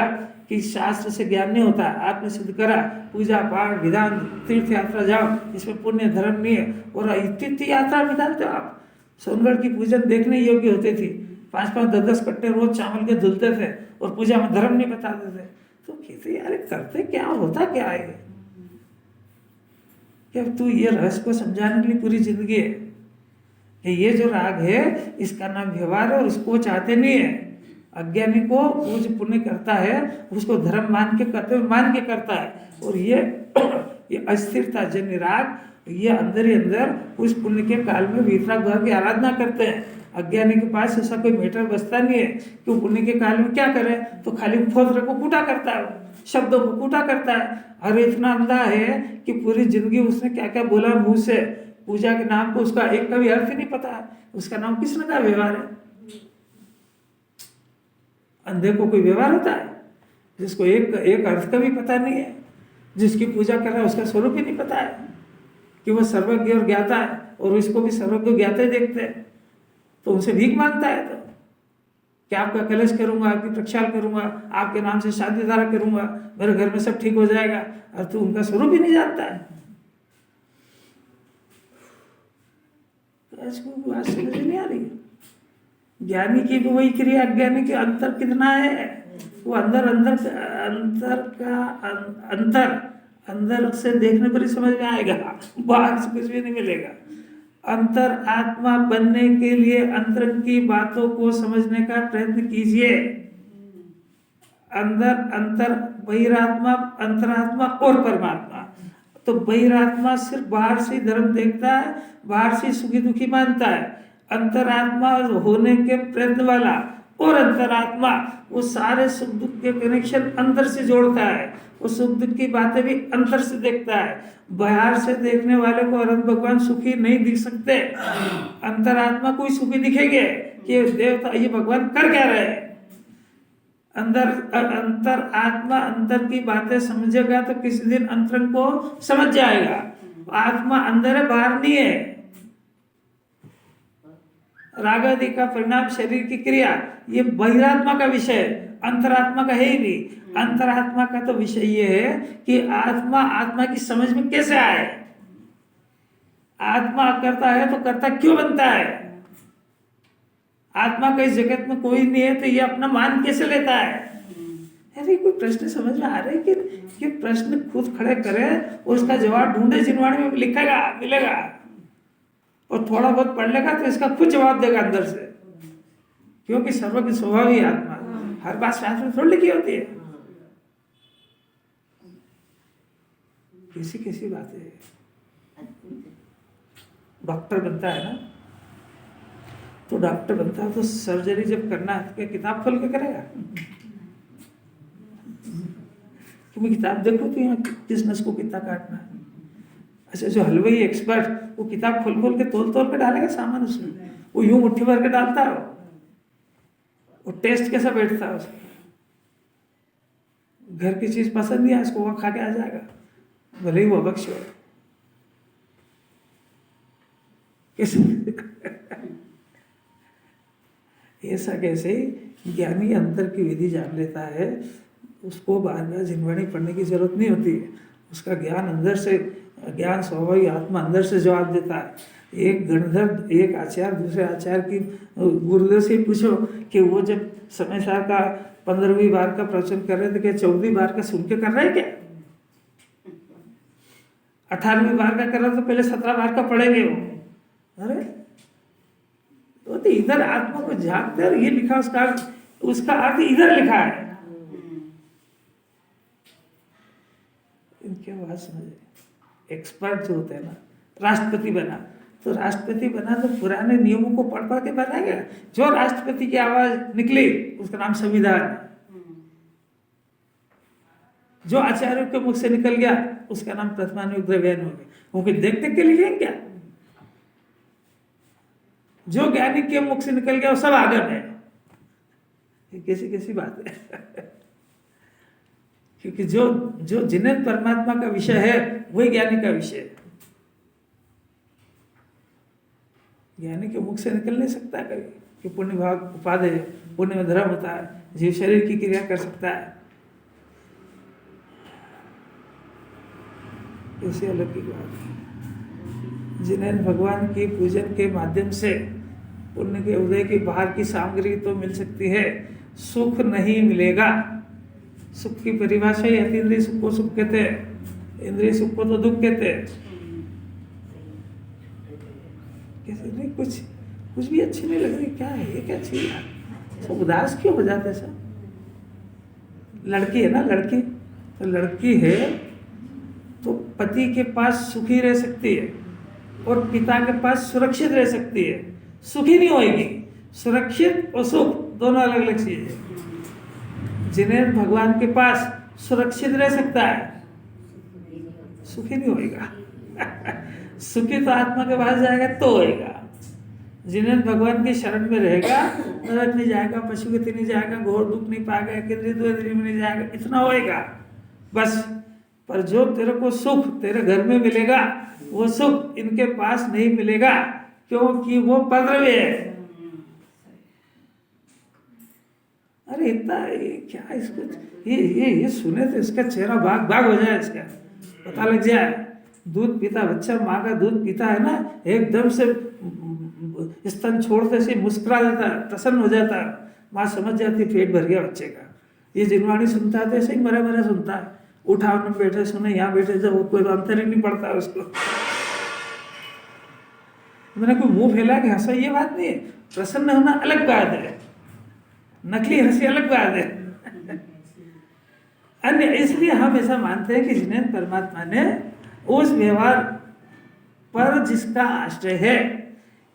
कि शास्त्र से ज्ञान नहीं होता, आपने सिद्ध करा पूजा पाठ विधान तीर्थ यात्रा जाओ, इसमें पुण्य धर्म नहीं है, और इतनी यात्रा निकालते हो आप। सोनगढ़ की पूजन देखने योग्य होती थी, 5-5, 10-10 कट्टे रोज चावल के धुलते थे और पूजा में धर्म नहीं बताते थे। तो कहते यार करते क्या, होता क्या है क्या, तू ये रहस्य को समझाने के लिए पूरी जिंदगी है कि ये जो राग है इसका नाम व्यवहार है और इसको चाहते नहीं है। अज्ञानी को पूज पुण्य करता है, उसको धर्म मान के करता है, और ये अस्थिरता जन्य राग ये अंदर ही अंदर उस पुण्य के काल में वीतराग भाव की आराधना करते हैं। अज्ञानी के पास ऐसा कोई मैटर बचता नहीं है कि वो पुण्य के काल में क्या करे, तो खाली फोत्र को कूटा करता है, शब्दों को कूटा करता है। और इतना अंधा है कि पूरी जिंदगी उसने क्या क्या बोला मुंह से, पूजा के नाम को उसका एक का भी अर्थ ही नहीं पता है, उसका नाम किसने का व्यवहार है। अंधे को कोई व्यवहार होता है जिसको एक अर्थ का भी पता नहीं है, जिसकी पूजा कर रहा है उसका स्वरूप ही नहीं पता है कि वो सर्वज्ञ और ज्ञाता है, और इसको भी सर्वज्ञ ज्ञाता ही देखते हैं, तो उनसे भीख मांगता है। तो क्या आपका कलश करूंगा, आपकी प्रक्षाल करूंगा, आपके नाम से शादी धारा करूंगा, मेरे घर में सब ठीक हो जाएगा, और तू उनका स्वरूप ही नहीं जानता है। इसको बात समझ नहीं आ रही। ज्ञानी की भी वही क्रिया, अज्ञानी के अंतर कितना है, वो अंदर से देखने पर ही समझ में आएगा, बाहर से कुछ भी नहीं मिलेगा। अंतर आत्मा बनने के लिए अंतर की बातों को समझने का प्रयत्न कीजिए। अंतर बहिरात्मा, अंतरात्मा और परमात्मा। तो बहिरात्मा सिर्फ बाहर से धर्म देखता है, बाहर से सुखी दुखी मानता है। अंतरात्मा होने के प्रयत्न वाला और अंतरात्मा वो सारे सुख दुख के कनेक्शन अंदर से जोड़ता है, वो सुख दुख की बातें भी अंदर से देखता है। बाहर से देखने वाले को अनंत भगवान सुखी नहीं दिख सकते, अंतरात्मा को ही सुखी दिखेंगे कि देवता ये भगवान कर क्या रहे हैं। अंतर आत्मा अंतर की बातें समझेगा तो किसी दिन अंतरंग को समझ जाएगा। आत्मा अंदर है, बाहर नहीं है। राग आदि का परिणाम शरीर की क्रिया ये बहिरात्मा का विषय है, अंतरात्मा का है ही नहीं। अंतरात्मा का तो विषय ये है कि आत्मा की समझ में कैसे आए। आत्मा करता है तो करता क्यों बनता है। आत्मा का इस जगत में कोई नहीं है तो ये अपना मान कैसे लेता है। अरे कोई प्रश्न समझ में आ रहा है कि प्रश्न खुद खड़े करे और उसका जवाब ढूंढे, जिनवाणी में लिखेगा मिलेगा, और थोड़ा बहुत पढ़ लेगा तो इसका खुद जवाब देगा अंदर से, क्योंकि सर्वज्ञ स्वभाव ही आत्मा, हर बात शास्त्र में थोड़ी लिखी होती है। किसी बात है। डॉक्टर बनता है ना, तो डॉक्टर बनता है तो सर्जरी जब करना है तो क्या किताब खोल के करेगा कि मैं किताब देखूं तो यहाँ किस नस को कितना काटना है। अच्छा, जो हलवाई एक्सपर्ट, वो किताब खोल खोल के तोल तोल के डालेगा सामान उसमें, वो यूं मुट्ठी भर के डालता है, वो टेस्ट कैसा बैठता है उसका। घर की चीज पसंद नहीं है उसको, वो खा के आ जाएगा, भले ही वो अभक्ष हो। ऐसा कैसे ज्ञानी अंतर की विधि जान लेता है, उसको बार बार जिनवाणी पढ़ने की जरूरत नहीं होती है, उसका ज्ञान अंदर से, ज्ञान स्वाभाविक आत्मा अंदर से जवाब देता है। एक गणधर, एक आचार्य दूसरे आचार्य की गुरुदेव से पूछो कि वो जब समय सार का 15वीं बार का प्रवचन कर रहे थे, क्या 14वीं बार का सुन के कर रहे क्या? 18वीं बार का कर रहे तो पहले 17 बार का पढ़ेंगे वो। अरे तो इधर आत्मा को झांकते, और ये लिखा उसका अर्थ इधर लिखा है। इनके बात समझे। एक्सपर्ट जो होते हैं ना, राष्ट्रपति बना तो राष्ट्रपति बना तो पुराने नियमों को पढ़ पढ़ के बनाएगा। जो राष्ट्रपति की आवाज निकली उसका नाम संविधान है। जो आचार्य के मुख से निकल गया उसका नाम प्रथमानुग द्रव्यान हो गया। क्योंकि देख देख के लिखेंगे क्या? जो ज्ञानी के मुख से निकल गया वो सब आगम है। ये कैसी कैसी बात है। क्योंकि जो जिन्हें परमात्मा का विषय है वही ज्ञानी का विषय है। ज्ञानी के मुख से निकल नहीं सकता कभी कि पुण्य भाग उपादेय, पुण्य में धर्म होता है, जीव शरीर की क्रिया कर सकता है, ऐसी अलग की बात है। जिन्हें भगवान की पूजन के माध्यम से पुण्य के उदय की बाहर की सामग्री तो मिल सकती है, सुख नहीं मिलेगा। सुख की परिभाषा ही अतीन्द्रिय सुख को सुख कहते हैं, इंद्रिय सुख को तो दुख कहते हैं। कैसे नहीं, कुछ भी अच्छी नहीं लग रही, क्या है ये, क्या चीज है, सब उदास क्यों हो जाते सब? लड़की है ना, लड़की तो लड़की है तो पति के पास सुखी रह सकती है और पिता के पास सुरक्षित रह सकती है, सुखी नहीं होएगी। सुरक्षित और सुख दोनों अलग अलग चीज है। जिन्हें भगवान के पास सुरक्षित रह सकता है, सुखी नहीं होएगा। सुखी तो आत्मा के पास जाएगा तो होएगा। जिन्हें भगवान की शरण में रहेगा, नरक नहीं जाएगा, पशु गति नहीं जाएगा, घोर दुख नहीं पाएगा, इंद्रिय में नहीं जाएगा, इतना होएगा बस। पर जो तेरे को सुख तेरे घर में मिलेगा वो सुख इनके पास नहीं मिलेगा, क्योंकि वो परद्रव्य है। अरे इतना क्या इसको ये सुने तो इसका चेहरा भाग भाग हो जाए, इसका पता लग जाए। दूध पीता बच्चा माँ का दूध पीता है ना, एकदम से स्तन छोड़ते से मुस्कुरा देता है, प्रसन्न हो जाता है, माँ समझ जाती पेट भर गया बच्चे का। ये जिनवाणी सुनता है तो ऐसे ही मरे मरे सुनता है, उठाव में बैठे सुने, यहाँ बैठे जब कोई अंतर ही नहीं पड़ता है उसको। मैंने कोई मुंह फैला के हंसा, ये बात नहीं है। प्रसन्न होना अलग बात है, नकली हंसी अलग बात है। अन्य इसलिए हम ऐसा मानते हैं कि जिन्हें परमात्मा ने उस व्यवहार पर जिसका आश्रय है,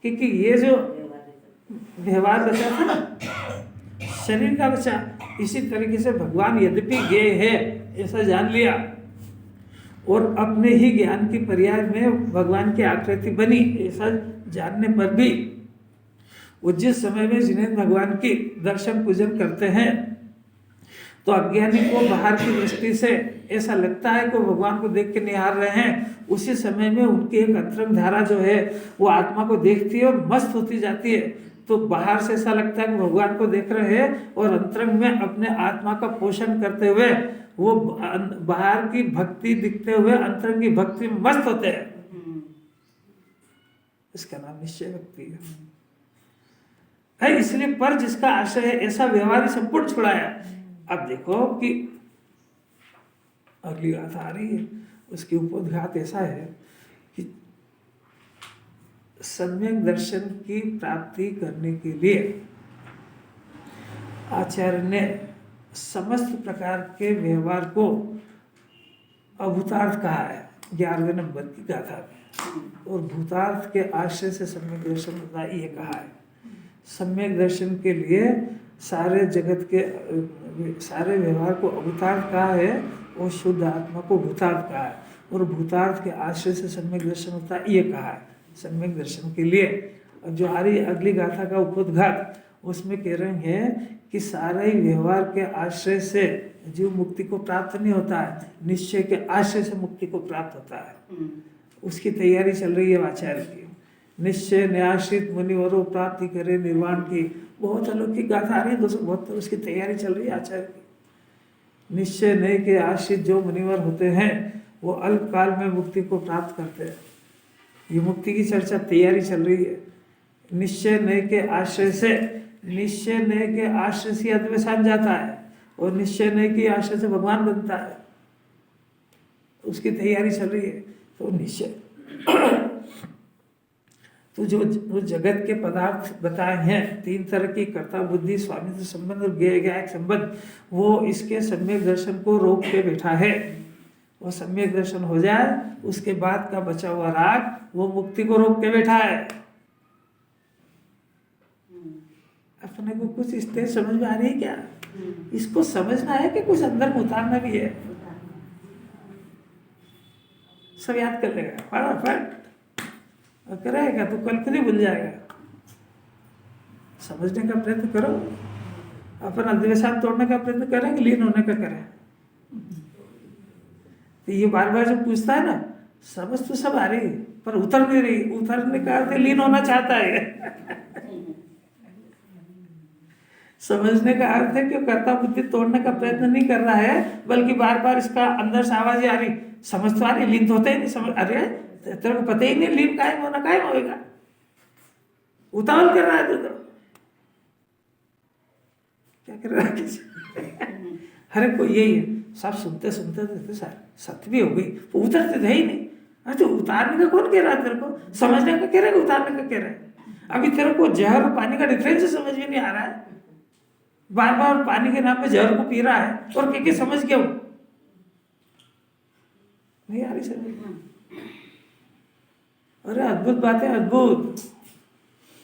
क्योंकि ये जो व्यवहार बचा था ना, शरीर का बचा, इसी तरीके से भगवान यद्यपि ज्ञेय है ऐसा जान लिया और अपने ही ज्ञान की पर्याय में भगवान की आकृति बनी ऐसा जानने पर भी वो जिस समय में जिन्हें भगवान की दर्शन पूजन करते हैं तो अज्ञानी को बाहर की दृष्टि से ऐसा लगता है कि वो भगवान को देख के निहार रहे हैं। उसी समय में उनकी एक अंतरंग धारा जो है वो आत्मा को देखती है और मस्त होती जाती है। तो बाहर से ऐसा लगता है कि भगवान को देख रहे हैं और अंतरंग में अपने आत्मा का पोषण करते हुए वो बाहर की भक्ति दिखते हुए अंतरंग की भक्ति में मस्त होते हैं। इसका नाम निश्चय भक्ति है। इसलिए पर जिसका आशय है ऐसा व्यवहार संपूर्ण छुड़ाया। अब देखो कि अगली बात आ रही है, उसकी उपोद्घात ऐसा है कि सम्यक दर्शन की प्राप्ति करने के लिए आचार्य ने समस्त प्रकार के व्यवहार को अभूतार्थ कहा है 11वें नंबर की गाथा में, और भूतार्थ के आश्रय से सम्यक दर्शन होता है ये कहा है। सम्यक दर्शन के लिए सारे जगत के सारे व्यवहार को अभूतार्थ कहा है और शुद्ध आत्मा को भूतार्थ कहा है। और भूतार्थ के आश्रय से सम्यक दर्शन होता है, ये कहा है सम्यक दर्शन के लिए। अब जो आ रही अगली गाथा का उपोद्घात, उसमें कह रहे हैं कि सारा ही व्यवहार के आश्रय से जीव मुक्ति को प्राप्त नहीं होता है, निश्चय के आश्रय से मुक्ति को प्राप्त होता है। उसकी तैयारी चल रही है आचार्य की। निश्चय न्याश्रित मुनिवरों प्राप्ति करे निर्वाण की, बहुत अलौकिक गाथा आ रही है 272, उसकी तैयारी चल रही है आचार्य की। निश्चय नय के आश्रित जो मुनिवर होते हैं वो अल्पकाल में मुक्ति को प्राप्त करते हैं। ये मुक्ति की चर्चा तैयारी चल रही है। निश्चय नय के आश्रय से, निश्चय नय के आश्रय से अद्वैसान जाता है और निश्चय नय के आश्रय से भगवान बनता है, उसकी तैयारी चल रही है। तो निश्चय तो जो जगत के पदार्थ बताए हैं, 3 तरह की कर्ता बुद्धि, स्वामित्व संबंध और ज्ञेय ज्ञायक संबंध, वो इसके सम्यक दर्शन को रोक के बैठा है। वो सम्यक दर्शन हो जाए उसके बाद का बचा हुआ राग वो मुक्ति को रोक के बैठा है। अपने को कुछ स्टेज समझ में आ रही है क्या? इसको समझना है कि कुछ अंदर में उतारना भी है। सब याद कर लेगा फटाफट, और करेगा तो कल खुद ही भूल जाएगा। समझने का प्रयत्न करो, अपन अद्वैसात तोड़ने का प्रयत्न करेंगे, लीन होने का करें। तो ये बार बार जब पूछता है ना, समझ तो सब आ रही है पर उतर नहीं रही, उतरने का अर्थ लीन होना चाहता है। समझने का अर्थ है कि कर्ता बुद्धि तोड़ने का प्रयत्न नहीं कर रहा है, बल्कि बार बार इसका अंदर से आवाज आ रही, समझ तो आ रही, लीन तो होते ही नहीं। समझ, अरे तेरे को पता ही नहीं लीन कायम होना कायम होएगा, उतावल कर रहा है तो क्या कर रहा है? हर एक को यही है, सब सुनते सुनते तो सत्य भी हो गई, वो उतरते थे ही नहीं। अच्छा, उतारने का कौन कह रहा है तेरे को? समझने का कह रहा है, उतारने का कह रहा है? अभी तेरे को जहर और पानी का डिफरेंस समझ में नहीं आ रहा है। बार बार पानी के नाम पे जहर को पी रहा है और क्या समझ गया वो नहीं आ रही समझ। अरे अद्भुत बात है, अद्भुत।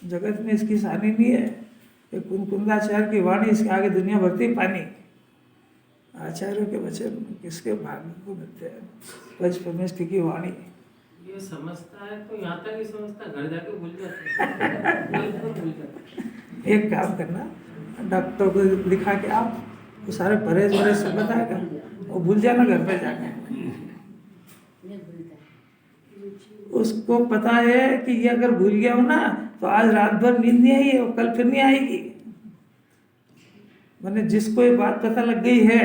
जगत में इसकी सानी नहीं है। ये कुंदाचार्य की वाणी, इसके आगे दुनिया भरती पानी। आचार्यों के वचन किसके भाग्य को मिलते हैं? पंच परमेष्ठी की वाणी। ये समझता है तो यहाँ तक ही समझता, घर जाके भूल जाता है। एक काम करना, डॉक्टर को दिखा के आप वो सारे परहेज वरहेज सब बताएगा, वो भूल जाना घर पे जाके। उसको पता है कि ये अगर भूल गया हो ना तो आज रात भर नींद नहीं आई है, वो कल फिर नहीं आएगी। मैंने जिसको ये बात पता लग गई है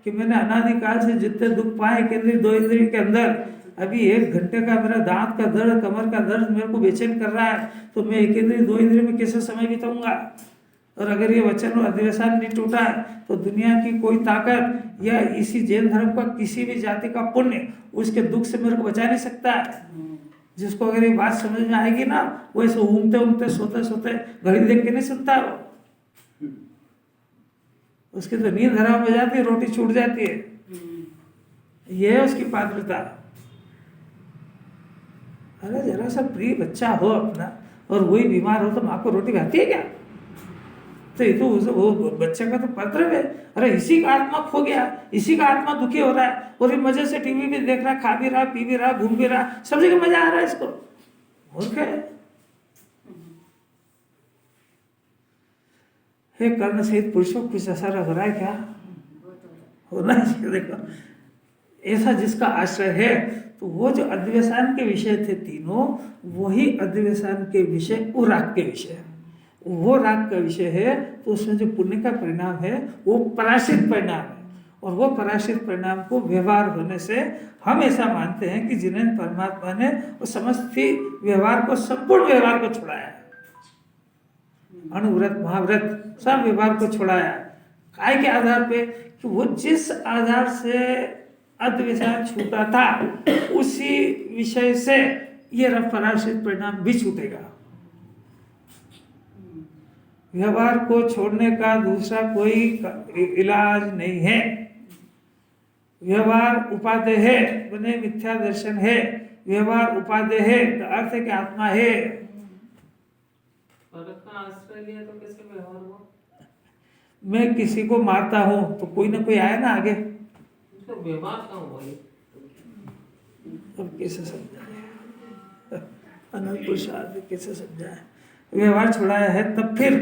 कि मैंने अनादिकाल से जितने दुख पाए केंद्रीय 2 इंद्रिय के अंदर, अभी 1 घंटे का मेरा दांत का दर्द, कमर का दर्द मेरे को बेचैन कर रहा है, तो मैं एक इंद्रिय 2 इंद्रिय में कैसे समय बिताऊंगा? और अगर ये वचन और अधिवेशन नहीं टूटा है तो दुनिया की कोई ताकत या इसी जैन धर्म का किसी भी जाति का पुण्य उसके दुख से मेरे को बचा नहीं सकता है। जिसको अगर ये बात समझ में आएगी ना, वो ऐसे ऊँगते ऊँगते सोते सोते घड़ी देख के नहीं सुनता है। उसकी तो नींद हराम हो जाती है, रोटी छूट जाती है। ये है उसकी पात्रता। अरे जरा सा प्रिय बच्चा हो अपना और वही बीमार हो तो माँ को रोटी खाती है क्या? तो ये तो वो बच्चे का तो पत्र है। अरे इसी का आत्मा खो गया, इसी का आत्मा दुखी हो रहा है और ये मजे से टीवी भी देख रहा, खा भी रहा, पी भी रहा, घूम भी रहा, सब जगह मजा आ रहा है इसको। और क्या है? हे कर्ण सहित पुरुषों कुछ असर हो रहा है क्या? होना चाहिए। देखो ऐसा जिसका आश्रय है तो वो जो अद्वैसान के विषय थे तीनों, वही अद्वैसान के विषय वो राग के विषय है। वो राग का विषय है तो उसमें जो पुण्य का परिणाम है वो पराश्रित परिणाम है। और वो पराश्रित परिणाम को व्यवहार होने से हम ऐसा मानते हैं कि जिन्हें परमात्मा ने वो समस्त व्यवहार को, संपूर्ण व्यवहार को छुड़ाया है, अनुव्रत महाव्रत सब व्यवहार को छुड़ाया। काय के आधार पे? कि वो जिस आधार से अद्वैसायन छूटा था उसी विषय से ये पराश्रित परिणाम भी छूटेगा। व्यवहार को छोड़ने का दूसरा कोई इलाज नहीं है। व्यवहार उपादेय है, बने मिथ्या दर्शन है। व्यवहार उपादेय है तो अर्थ है कि आत्मा है। परख का आश्रय लिया तो कैसे व्यवहार हुआ? मैं किसी को मारता हूँ तो कोई ना कोई आया ना आगे। तो व्यवहार कहाँ हुआ? अब कैसे समझाए, अनंत पुरुषार्थ कैसे समझाए, व्यवहार छुड़ाया है। तब फिर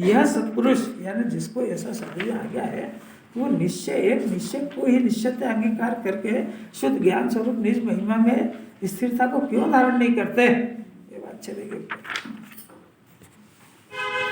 यह सत्पुरुष यानी जिसको ऐसा समझ में आ गया है, वो निश्चय एक निश्चय को ही निश्चयता अंगीकार करके शुद्ध ज्ञान स्वरूप निज महिमा में स्थिरता को क्यों धारण नहीं करते, ये बात चलेगी।